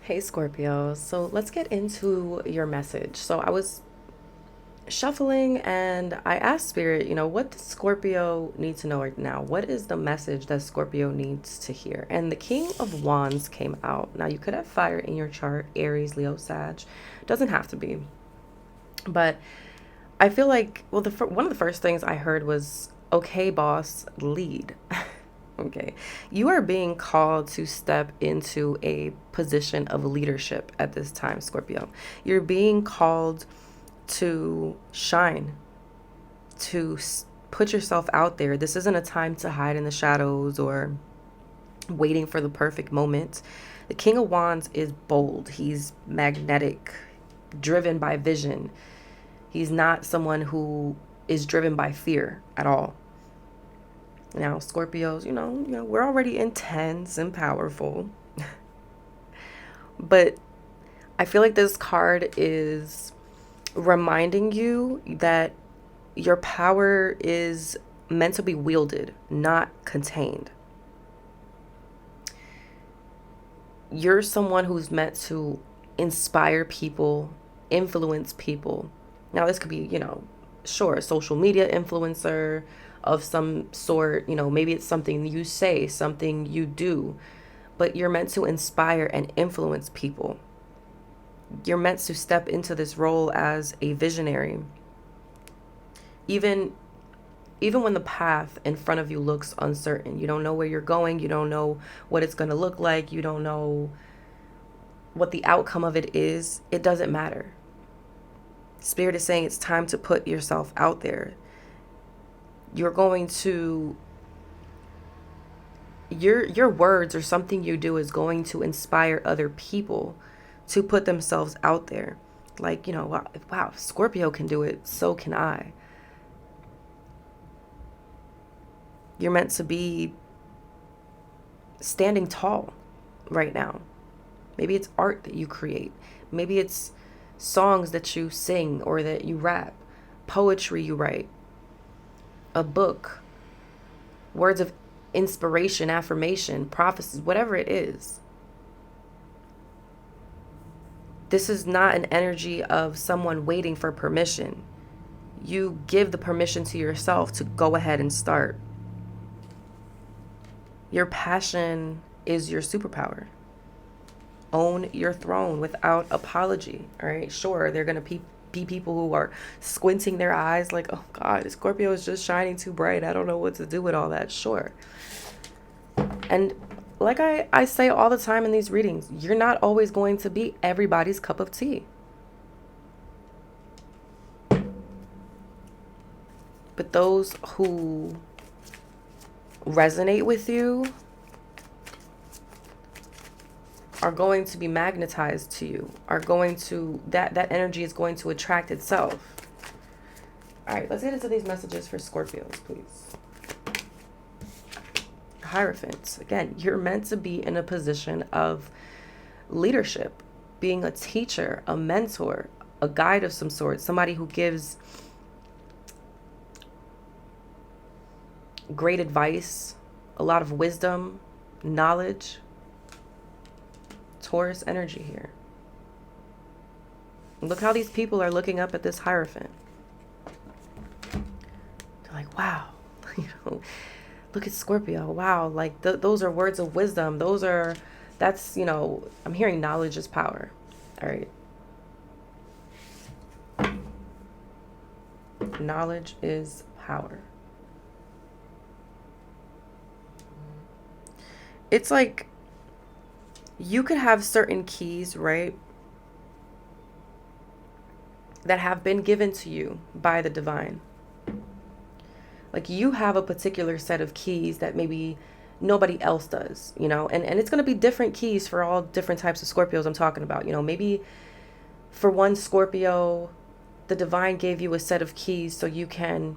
Hey Scorpio, so let's get into your message. So I was shuffling and I asked Spirit, what does Scorpio need to know right now? What is the message that Scorpio needs to hear? And the King of Wands came out. Now you could have fire in your chart, Aries, Leo, Sag. Doesn't have to be. But I feel like, well, one of the first things I heard was, okay, boss, lead. Okay. You are being called to step into a position of leadership at this time, Scorpio. You're being called to shine, to put yourself out there. This isn't a time to hide in the shadows or waiting for the perfect moment. The King of Wands is bold, he's magnetic, driven by vision. He's not someone who is driven by fear at all. Now, Scorpios, we're already intense and powerful. But I feel like this card is reminding you that your power is meant to be wielded, not contained. You're someone who's meant to inspire people, influence people. Now, this could be, sure, a social media influencer of some sort. Maybe it's something you say, something you do, but you're meant to inspire and influence people. You're meant to step into this role as a visionary. Even when the path in front of you looks uncertain, you don't know where you're going, you don't know what it's going to look like, you don't know what the outcome of it is, it doesn't matter. Spirit is saying it's time to put yourself out there. You're going to your words or something you do is going to inspire other people to put themselves out there. Like, wow, if Scorpio can do it, so can I. You're meant to be standing tall right now. Maybe it's art that you create. Maybe it's songs that you sing or that you rap, poetry you write, a book, words of inspiration, affirmation, prophecies, whatever it is. This is not an energy of someone waiting for permission. You give the permission to yourself to go ahead and start. Your passion is your superpower. Own your throne without apology. All right. Sure, they're going to be people who are squinting their eyes like, oh God, Scorpio is just shining too bright. I don't know what to do with all that. Sure. And like I say all the time in these readings, you're not always going to be everybody's cup of tea. But those who resonate with you are going to be magnetized to you, are going to, that energy is going to attract itself. All right, let's get into these messages for Scorpios, please. Hierophant. Again, you're meant to be in a position of leadership, being a teacher, a mentor, a guide of some sort, somebody who gives great advice, a lot of wisdom, knowledge. Taurus energy here. Look how these people are looking up at this Hierophant. They're like, wow, look at Scorpio. Wow, like those are words of wisdom. I'm hearing knowledge is power. All right. Knowledge is power. It's like you could have certain keys, right, that have been given to you by the divine. Like you have a particular set of keys that maybe nobody else does, and it's going to be different keys for all different types of Scorpios I'm talking about. Maybe for one Scorpio, the divine gave you a set of keys so you can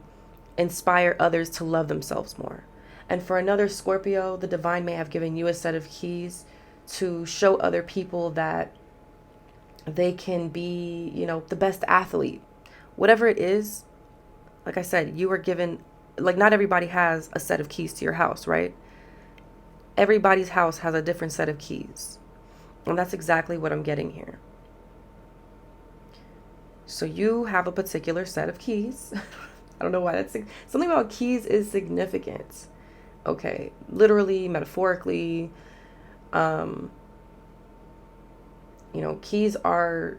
inspire others to love themselves more. And for another Scorpio, the divine may have given you a set of keys to show other people that they can be, the best athlete. Whatever it is, like I said, you were given, like not everybody has a set of keys to your house, right? Everybody's house has a different set of keys. And that's exactly what I'm getting here. So you have a particular set of keys. I don't know why that's something about keys is significant. Okay, literally, metaphorically, um, keys are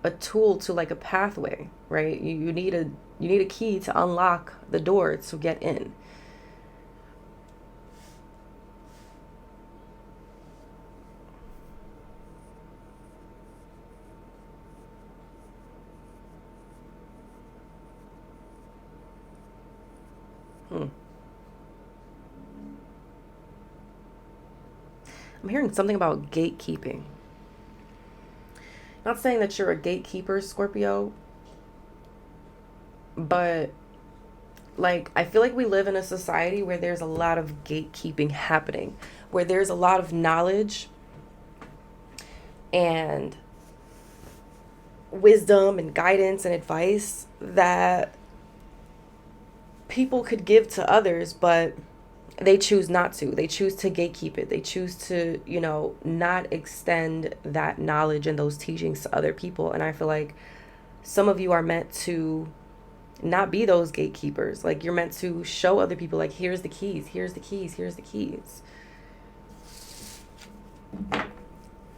a tool to like a pathway, right? You need a key to unlock the door to get in. Hmm. I'm hearing something about gatekeeping. Not saying that you're a gatekeeper, Scorpio, but like I feel like we live in a society where there's a lot of gatekeeping happening, where there's a lot of knowledge and wisdom and guidance and advice that people could give to others, but they choose not to. They choose to gatekeep it. They choose to, not extend that knowledge and those teachings to other people. And I feel like some of you are meant to not be those gatekeepers. Like you're meant to show other people, like, here's the keys, here's the keys, here's the keys.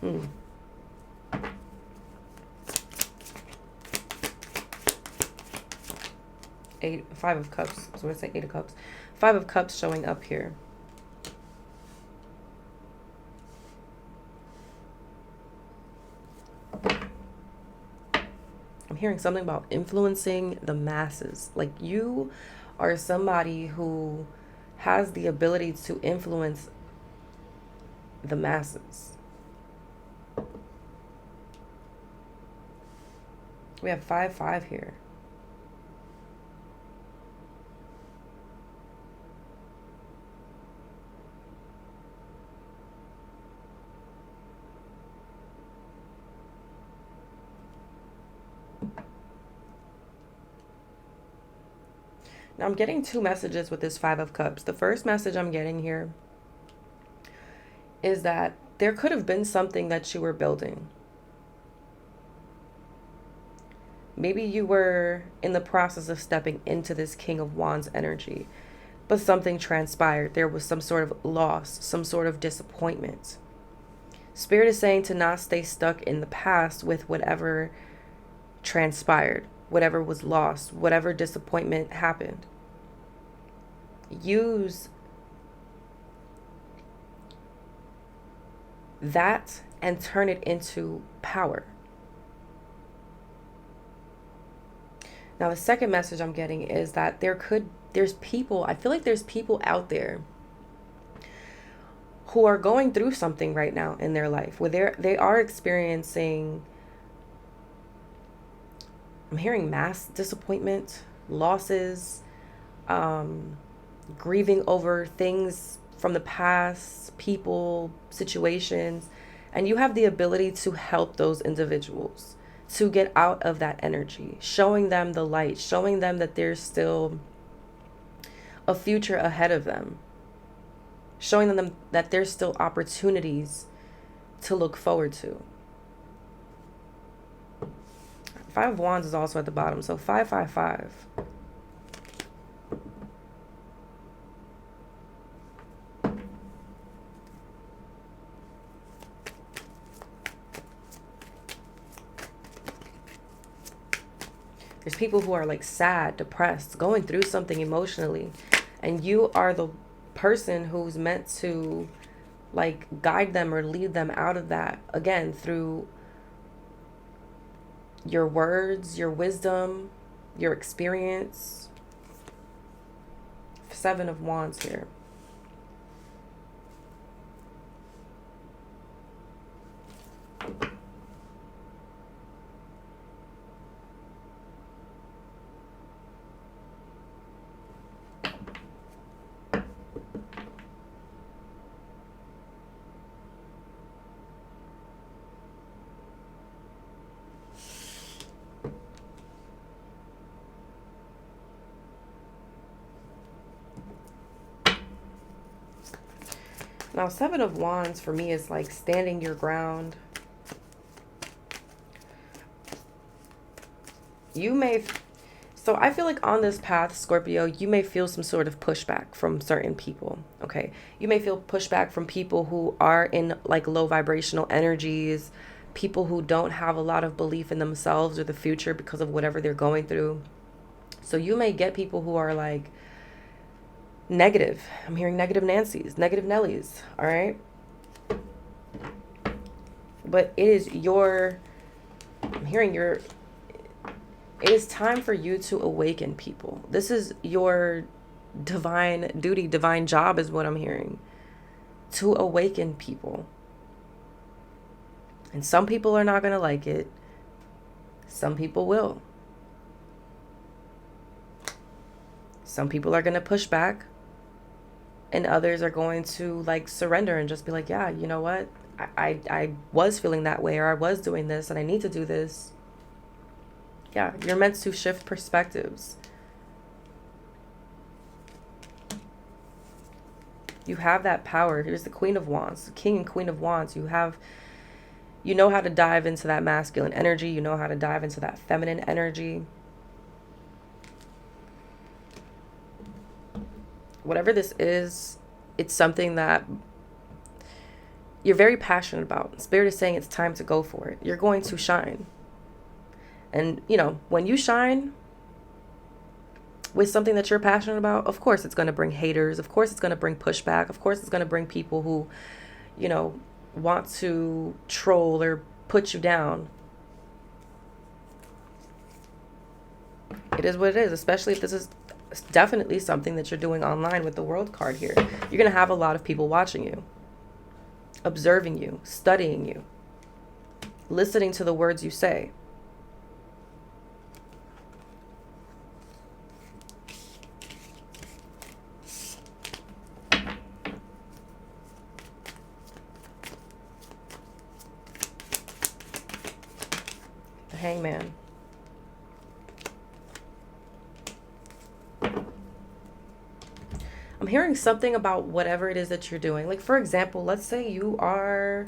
Hmm. Five of Cups. So I say Eight of Cups. Five of Cups showing up here. I'm hearing something about influencing the masses. Like you are somebody who has the ability to influence the masses. We have 5-5 here. Now I'm getting two messages with this Five of Cups. The first message I'm getting here is that there could have been something that you were building. Maybe you were in the process of stepping into this King of Wands energy, but something transpired. There was some sort of loss, some sort of disappointment. Spirit is saying to not stay stuck in the past with whatever transpired, whatever was lost, whatever disappointment happened. Use that and turn it into power. Now, the second message I'm getting is that there's people, I feel like there's people out there who are going through something right now in their life where they are experiencing, I'm hearing mass disappointment, losses, grieving over things from the past, people, situations, and you have the ability to help those individuals to get out of that energy, showing them the light, showing them that there's still a future ahead of them, showing them that there's still opportunities to look forward to. Five of Wands is also at the bottom, so 555. There's people who are like sad, depressed, going through something emotionally, and you are the person who's meant to like guide them or lead them out of that, again, through your words, your wisdom, your experience. Seven of Wands here. Now, Seven of Wands for me is like standing your ground. You may, so I feel like on this path, Scorpio, you may feel some sort of pushback from certain people, okay? You may feel pushback from people who are in like low vibrational energies, people who don't have a lot of belief in themselves or the future because of whatever they're going through. So you may get people who are like negative. I'm hearing negative Nancy's, negative Nellies, all right? But it is your, I'm hearing your, it is time for you to awaken people. This is your divine duty, divine job is what I'm hearing. To awaken people. And some people are not going to like it. Some people will. Some people are going to push back. And others are going to like surrender and just be like, yeah, you know what? I was feeling that way, or I was doing this and I need to do this. Yeah, you're meant to shift perspectives. You have that power. Here's the Queen of Wands, the King and Queen of Wands. You know how to dive into that masculine energy. You know how to dive into that feminine energy. Whatever this is, it's something that you're very passionate about. Spirit is saying it's time to go for it. You're going to shine. And, you know, when you shine with something that you're passionate about, of course it's going to bring haters. Of course it's going to bring pushback. Of course it's going to bring people who, you know, want to troll or put you down. It is what it is, especially if this is definitely something that you're doing online with the World card here. You're going to have a lot of people watching you, observing you, studying you, listening to the words you say. The Hangman. I'm hearing something about whatever it is that you're doing. Like, for example, let's say you are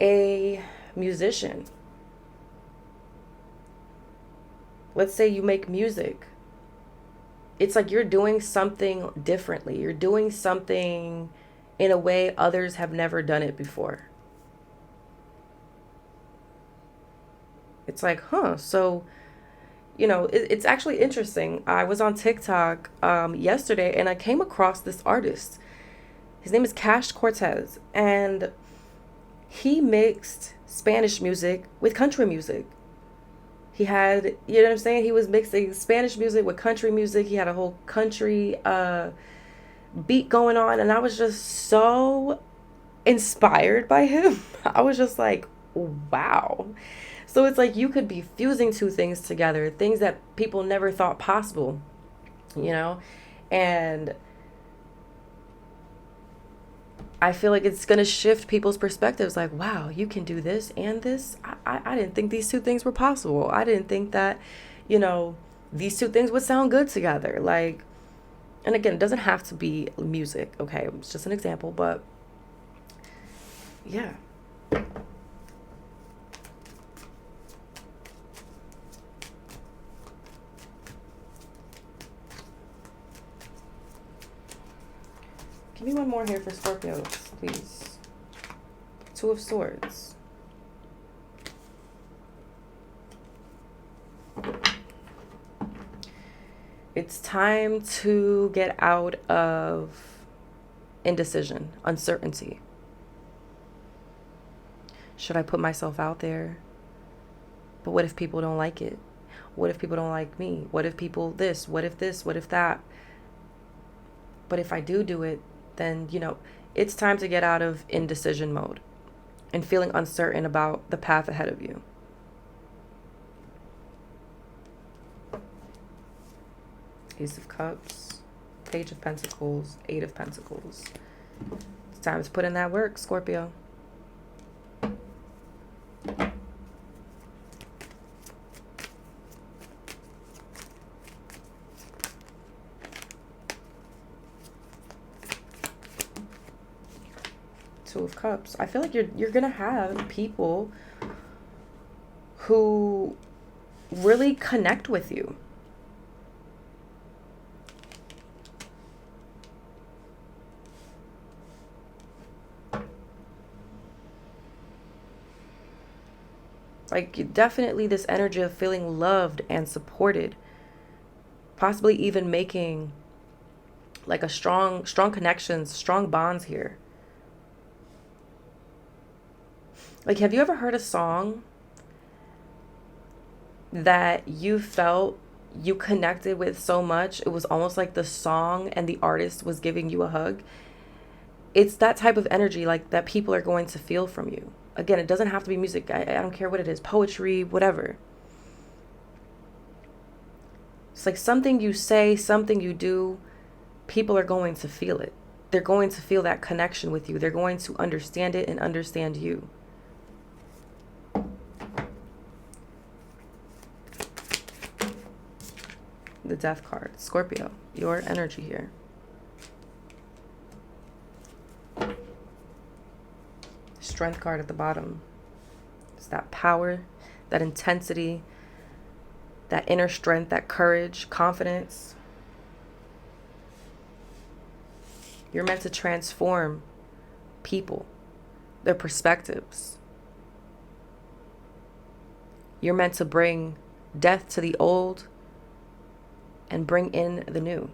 a musician. Let's say you make music. It's like you're doing something differently. You're doing something in a way others have never done it before. It's like, so, you know, it's actually interesting. I was on TikTok yesterday and I came across this artist. His name is Cash Cortez, and he mixed Spanish music with country music. He had, you know what I'm saying? He was mixing Spanish music with country music. He had a whole country beat going on, and I was just so inspired by him. I was just like, wow. So it's like you could be fusing two things together, things that people never thought possible, you know? And I feel like it's going to shift people's perspectives. Like, wow, you can do this and this. I didn't think these two things were possible. I didn't think that, you know, these two things would sound good together. Like, and again, it doesn't have to be music, okay? It's just an example, but yeah. Give me one more here for Scorpios, please. Two of Swords. It's time to get out of indecision, uncertainty. Should I put myself out there? But what if people don't like it? What if people don't like me? What if people this? What if this? What if that? But if I do it, then, you know, it's time to get out of indecision mode and feeling uncertain about the path ahead of you. Ace of Cups, Page of Pentacles, Eight of Pentacles. It's time to put in that work, Scorpio. Two of Cups. I feel like you're gonna have people who really connect with you. Like, definitely this energy of feeling loved and supported, possibly even making like a strong connections, strong bonds here. Like, have you ever heard a song that you felt you connected with so much? It was almost like the song and the artist was giving you a hug. It's that type of energy like that people are going to feel from you. Again, it doesn't have to be music. I don't care what it is, poetry, whatever. It's like something you say, something you do, people are going to feel it. They're going to feel that connection with you. They're going to understand it and understand you. The Death card. Scorpio, your energy here. Strength card at the bottom. It's that power, that intensity, that inner strength, that courage, confidence. You're meant to transform people, their perspectives. You're meant to bring death to the old and bring in the new.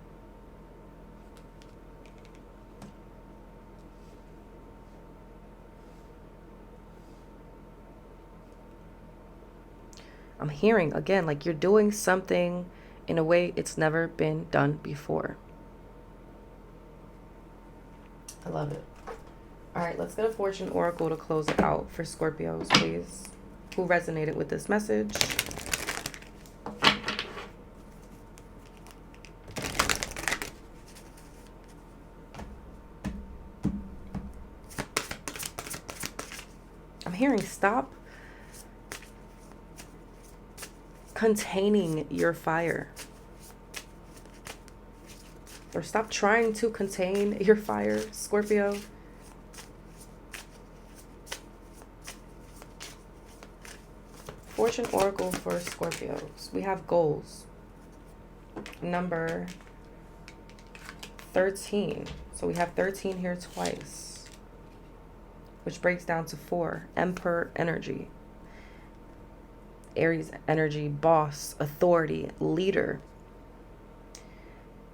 I'm hearing, again, like you're doing something in a way it's never been done before. I love it. All right, let's get a fortune oracle to close it out for Scorpios, please. Who resonated with this message? I'm hearing stop containing your fire. Or stop trying to contain your fire, Scorpio. Fortune oracle for Scorpios. We have goals. Number 13. So we have 13 here twice, which breaks down to 4. Emperor energy. Aries energy, boss, authority, leader.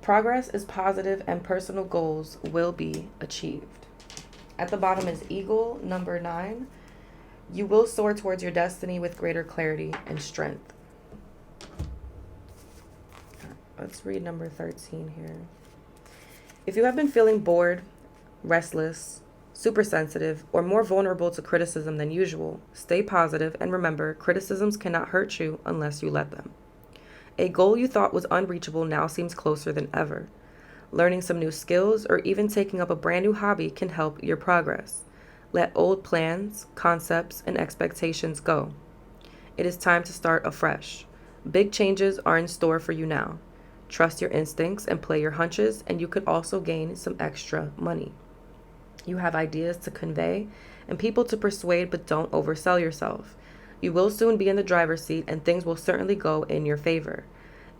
Progress is positive and personal goals will be achieved. At the bottom is Eagle, number 9. You will soar towards your destiny with greater clarity and strength. Let's read number 13 here. If you have been feeling bored, restless, super sensitive, or more vulnerable to criticism than usual, stay positive and remember, criticisms cannot hurt you unless you let them. A goal you thought was unreachable now seems closer than ever. Learning some new skills or even taking up a brand new hobby can help your progress. Let old plans, concepts, and expectations go. It is time to start afresh. Big changes are in store for you now. Trust your instincts and play your hunches, and you could also gain some extra money. You have ideas to convey and people to persuade, but don't oversell yourself. You will soon be in the driver's seat and things will certainly go in your favor.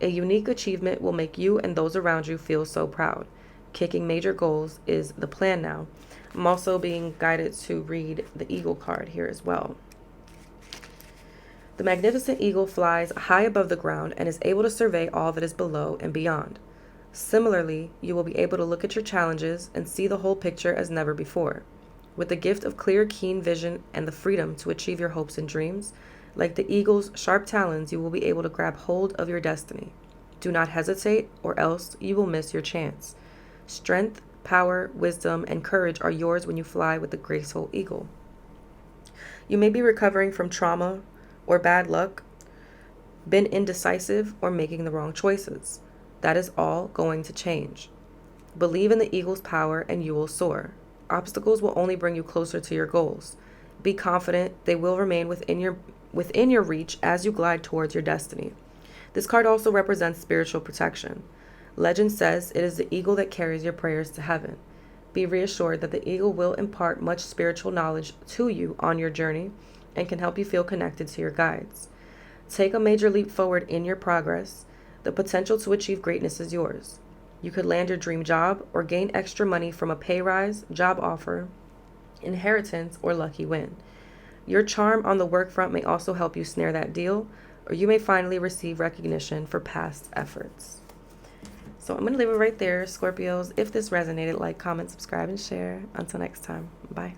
A unique achievement will make you and those around you feel so proud. Kicking major goals is the plan now. I'm also being guided to read the Eagle card here as well. The magnificent eagle flies high above the ground and is able to survey all that is below and beyond. Similarly, you will be able to look at your challenges and see the whole picture as never before. With the gift of clear, keen vision and the freedom to achieve your hopes and dreams, like the eagle's sharp talons, you will be able to grab hold of your destiny. Do not hesitate, or else you will miss your chance. Strength, power, wisdom, and courage are yours when you fly with the graceful eagle. You may be recovering from trauma or bad luck, been indecisive, or making the wrong choices. That is all going to change. Believe in the eagle's power and you will soar. Obstacles will only bring you closer to your goals. Be confident they will remain within your reach as you glide towards your destiny. This card also represents spiritual protection. Legend says it is the eagle that carries your prayers to heaven. Be reassured that the eagle will impart much spiritual knowledge to you on your journey and can help you feel connected to your guides. Take a major leap forward in your progress. The potential to achieve greatness is yours. You could land your dream job or gain extra money from a pay rise, job offer, inheritance, or lucky win. Your charm on the work front may also help you snare that deal, or you may finally receive recognition for past efforts. So I'm going to leave it right there, Scorpios. If this resonated, like, comment, subscribe, and share. Until next time, bye.